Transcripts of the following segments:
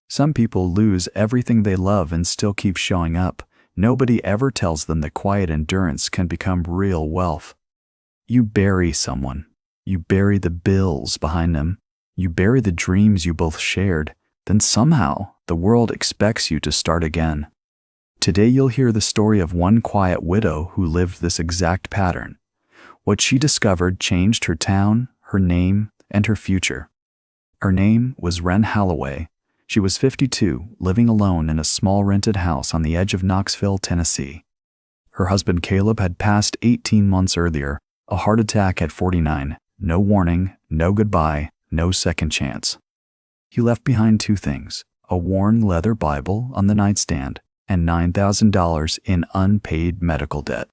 Some people lose everything they love and still keep showing up. Nobody ever tells them that quiet endurance can become real wealth. You bury someone. You bury the bills behind them. You bury the dreams you both shared. Then somehow, the world expects you to start again. Today you'll hear the story of one quiet widow who lived this exact pattern. What she discovered changed her town, her name, and her future. Her name was Wren Halloway. She was 52, living alone in a small rented house on the edge of Knoxville, Tennessee. Her husband Caleb had passed 18 months earlier, a heart attack at 49, no warning, no goodbye, no second chance. He left behind two things, a worn leather Bible on the nightstand and $9,000 in unpaid medical debt.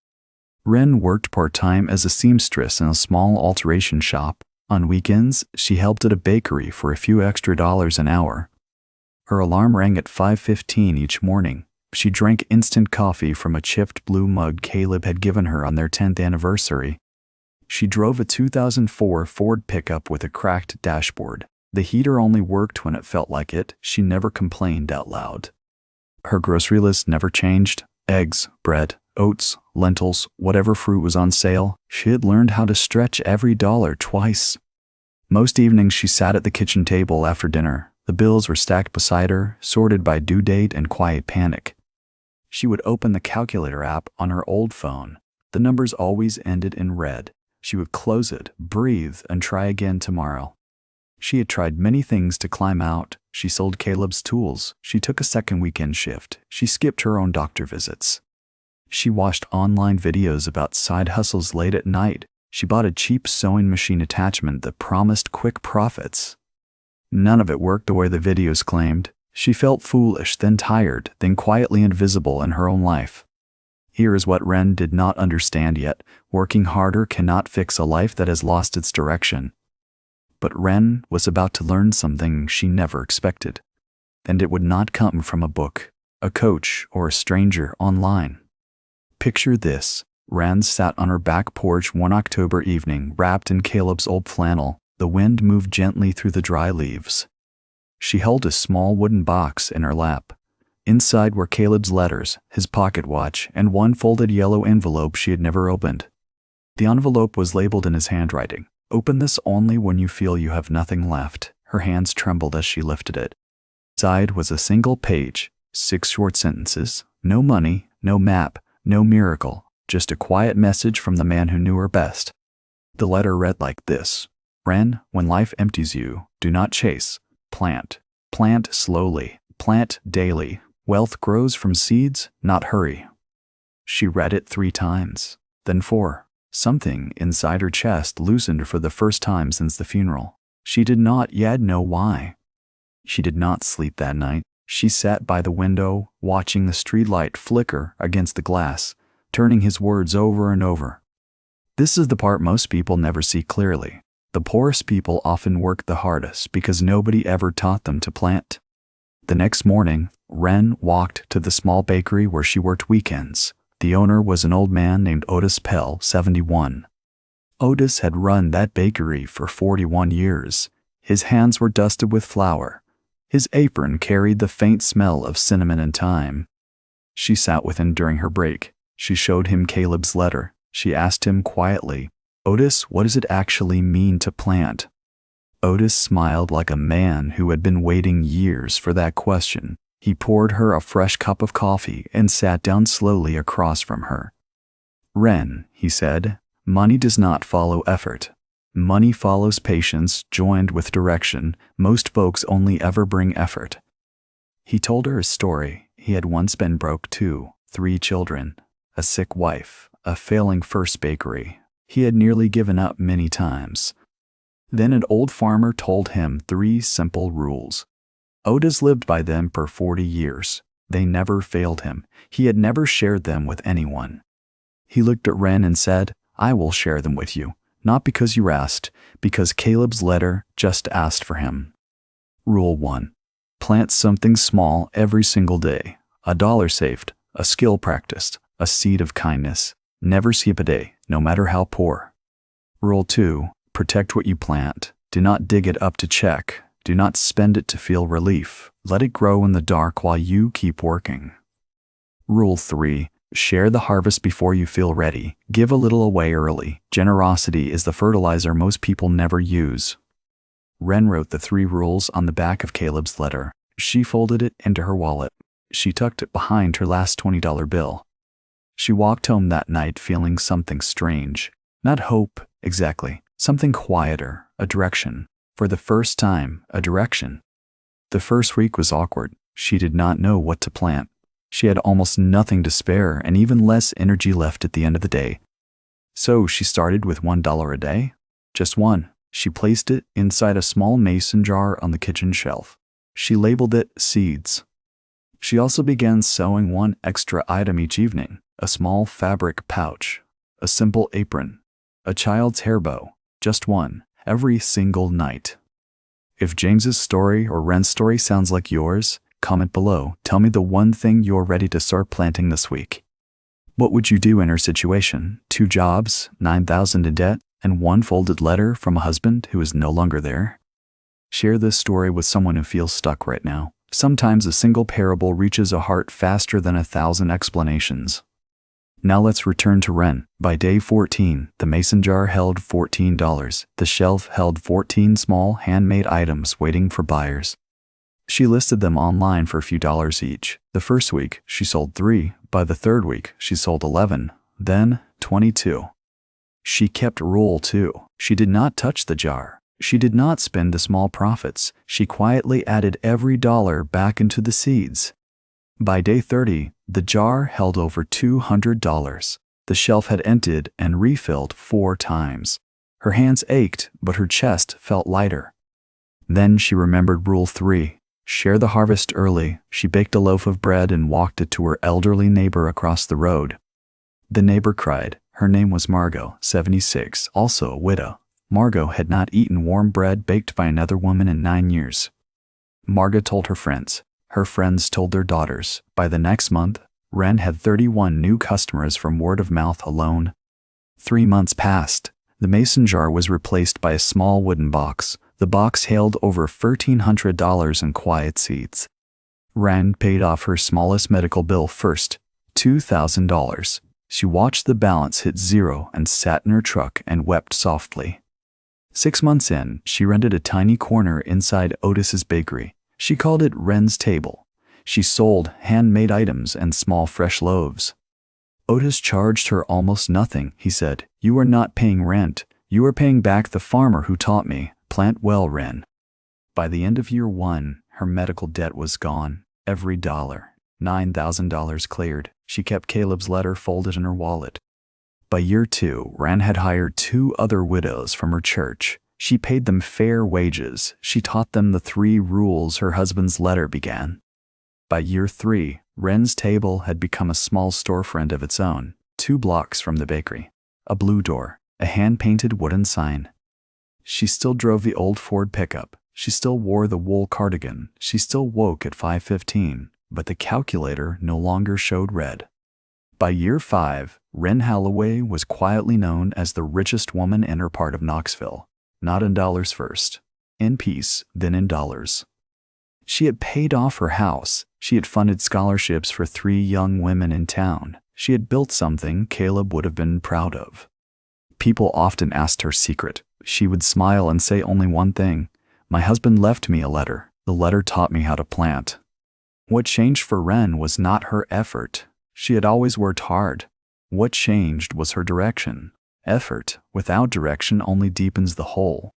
Wren worked part-time as a seamstress in a small alteration shop. On weekends, she helped at a bakery for a few extra dollars an hour. Her alarm rang at 5:15 each morning. She drank instant coffee from a chipped blue mug Caleb had given her on their 10th anniversary. She drove a 2004 Ford pickup with a cracked dashboard. The heater only worked when it felt like it. She never complained out loud. Her grocery list never changed. Eggs, bread, oats, lentils, whatever fruit was on sale. She had learned how to stretch every dollar twice. Most evenings she sat at the kitchen table after dinner. The bills were stacked beside her, sorted by due date and quiet panic. She would open the calculator app on her old phone. The numbers always ended in red. She would close it, breathe, and try again tomorrow. She had tried many things to climb out. She sold Caleb's tools. She took a second weekend shift. She skipped her own doctor visits. She watched online videos about side hustles late at night. She bought a cheap sewing machine attachment that promised quick profits. None of it worked the way the videos claimed. She felt foolish, then tired, then quietly invisible in her own life. Here is what Wren did not understand yet. Working harder cannot fix a life that has lost its direction. But Wren was about to learn something she never expected. And it would not come from a book, a coach, or a stranger online. Picture this. Wren sat on her back porch one October evening, wrapped in Caleb's old flannel. The wind moved gently through the dry leaves. She held a small wooden box in her lap. Inside were Caleb's letters, his pocket watch, and one folded yellow envelope she had never opened. The envelope was labeled in his handwriting. Open this only when you feel you have nothing left. Her hands trembled as she lifted it. Inside was a single page, 6 short sentences, no money, no map, no miracle, just a quiet message from the man who knew her best. The letter read like this. Wren, when life empties you, do not chase. Plant. Plant slowly. Plant daily. Wealth grows from seeds, not hurry. She read it 3 times, then 4. Something inside her chest loosened for the first time since the funeral. She did not yet know why. She did not sleep that night. She sat by the window, watching the streetlight flicker against the glass, turning his words over and over. This is the part most people never see clearly. The poorest people often work the hardest because nobody ever taught them to plant. The next morning, Wren walked to the small bakery where she worked weekends. The owner was an old man named Otis Pell, 71. Otis had run that bakery for 41 years. His hands were dusted with flour. His apron carried the faint smell of cinnamon and thyme. She sat with him during her break. She showed him Caleb's letter. She asked him quietly, Otis, what does it actually mean to plant? Otis smiled like a man who had been waiting years for that question. He poured her a fresh cup of coffee and sat down slowly across from her. Wren, he said, money does not follow effort. Money follows patience joined with direction. Most folks only ever bring effort. He told her his story. He had once been broke too, 3 children, a sick wife, a failing first bakery. He had nearly given up many times. Then an old farmer told him 3 simple rules. Otis lived by them for 40 years. They never failed him. He had never shared them with anyone. He looked at Wren and said, I will share them with you, not because you asked, because Caleb's letter just asked for him. Rule 1. Plant something small every single day. A dollar saved, a skill practiced, a seed of kindness. Never skip a day, no matter how poor. Rule 2. Protect what you plant. Do not dig it up to check. Do not spend it to feel relief. Let it grow in the dark while you keep working. Rule 3. Share the harvest before you feel ready. Give a little away early. Generosity is the fertilizer most people never use. Wren wrote the 3 rules on the back of Caleb's letter. She folded it into her wallet. She tucked it behind her last $20 bill. She walked home that night feeling something strange. Not hope, exactly. Something quieter, a direction. For the first time, a direction. The first week was awkward. She did not know what to plant. She had almost nothing to spare and even less energy left at the end of the day. So she started with $1 a day. Just one. She placed it inside a small mason jar on the kitchen shelf. She labeled it seeds. She also began sewing one extra item each evening, a small fabric pouch, a simple apron, a child's hair bow, just one, every single night. If James's story or Wren's story sounds like yours, comment below. Tell me the one thing you're ready to start planting this week. What would you do in her situation? 2 jobs, $9,000 in debt, and 1 folded letter from a husband who is no longer there? Share this story with someone who feels stuck right now. Sometimes a single parable reaches a heart faster than 1,000 explanations. Now let's return to Wren. By day 14, the mason jar held $14. The shelf held 14 small handmade items waiting for buyers. She listed them online for a few dollars each. The first week, she sold 3. By the 3rd week, she sold 11. Then, 22. She kept rule 2. She did not touch the jar. She did not spend the small profits. She quietly added every dollar back into the seeds. By day 30, the jar held over $200. The shelf had emptied and refilled 4 times. Her hands ached, but her chest felt lighter. Then she remembered Rule 3. Share the harvest early. She baked a loaf of bread and walked it to her elderly neighbor across the road. The neighbor cried. Her name was Margot, 76, also a widow. Margot had not eaten warm bread baked by another woman in 9 years. Margot told her friends. Her friends told their daughters. By the next month, Wren had 31 new customers from word of mouth alone. 3 months passed. The mason jar was replaced by a small wooden box. The box held over $1,300 in quiet seeds. Wren paid off her smallest medical bill first, $2,000. She watched the balance hit 0 and sat in her truck and wept softly. 6 months in, she rented a tiny corner inside Otis's bakery. She called it Wren's Table. She sold handmade items and small fresh loaves. Otis charged her almost nothing. He said, "You are not paying rent. You are paying back the farmer who taught me. Plant well, Wren." By the end of year 1, her medical debt was gone. Every dollar. $9,000 cleared. She kept Caleb's letter folded in her wallet. By year 2, Wren had hired 2 other widows from her church. She paid them fair wages. She taught them the 3 rules her husband's letter began. By year 3, Wren's Table had become a small storefront of its own, 2 blocks from the bakery. A blue door, a hand-painted wooden sign. She still drove the old Ford pickup. She still wore the wool cardigan. She still woke at 5:15, but the calculator no longer showed red. By year 5, Wren Halloway was quietly known as the richest woman in her part of Knoxville. Not in dollars first. In peace, then in dollars. She had paid off her house. She had funded scholarships for 3 young women in town. She had built something Caleb would have been proud of. People often asked her secret. She would smile and say only one thing. "My husband left me a letter. The letter taught me how to plant." What changed for Wren was not her effort. She had always worked hard. What changed was her direction. Effort without direction only deepens the hole.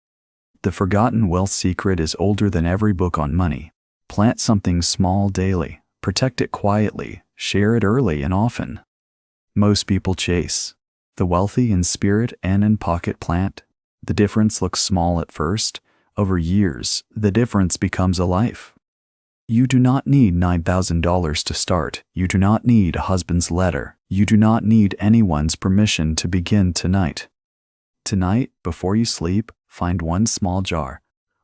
The forgotten wealth secret is older than every book on money. Plant something small daily. Protect it quietly. Share it early and often. Most people chase. The wealthy in spirit and in pocket plant. The difference looks small at first. Over years, the difference becomes a life. You do not need $9,000 to start. You do not need a husband's letter. You do not need anyone's permission to begin tonight. Tonight, before you sleep, find one small jar.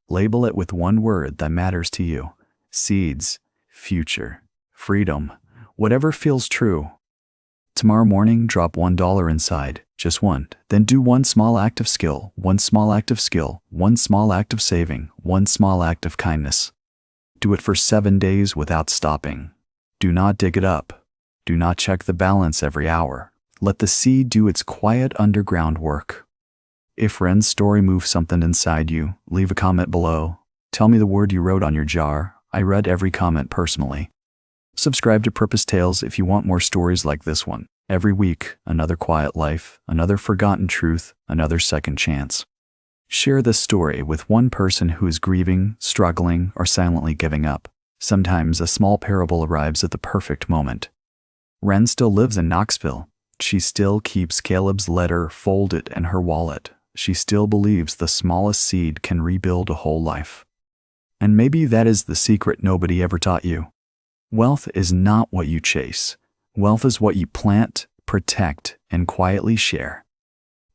Label it with one word that matters to you. Seeds, future, freedom, whatever feels true. Tomorrow morning, drop $1 inside. Just one. Then do one small act of skill, one small act of skill, one small act of saving, one small act of kindness. Do it for 7 days without stopping. Do not dig it up. Do not check the balance every hour. Let the seed do its quiet underground work. If Wren's story moves something inside you, leave a comment below. Tell me the word you wrote on your jar. I read every comment personally. Subscribe to Purpose Tales if you want more stories like this one. Every week, another quiet life, another forgotten truth, another second chance. Share this story with one person who is grieving, struggling, or silently giving up. Sometimes a small parable arrives at the perfect moment. Wren still lives in Knoxville. She still keeps Caleb's letter folded in her wallet. She still believes the smallest seed can rebuild a whole life. And maybe that is the secret nobody ever taught you. Wealth is not what you chase. Wealth is what you plant, protect, and quietly share.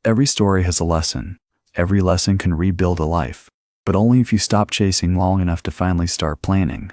Every story has a lesson. Every lesson can rebuild a life, but only if you stop chasing long enough to finally start planning.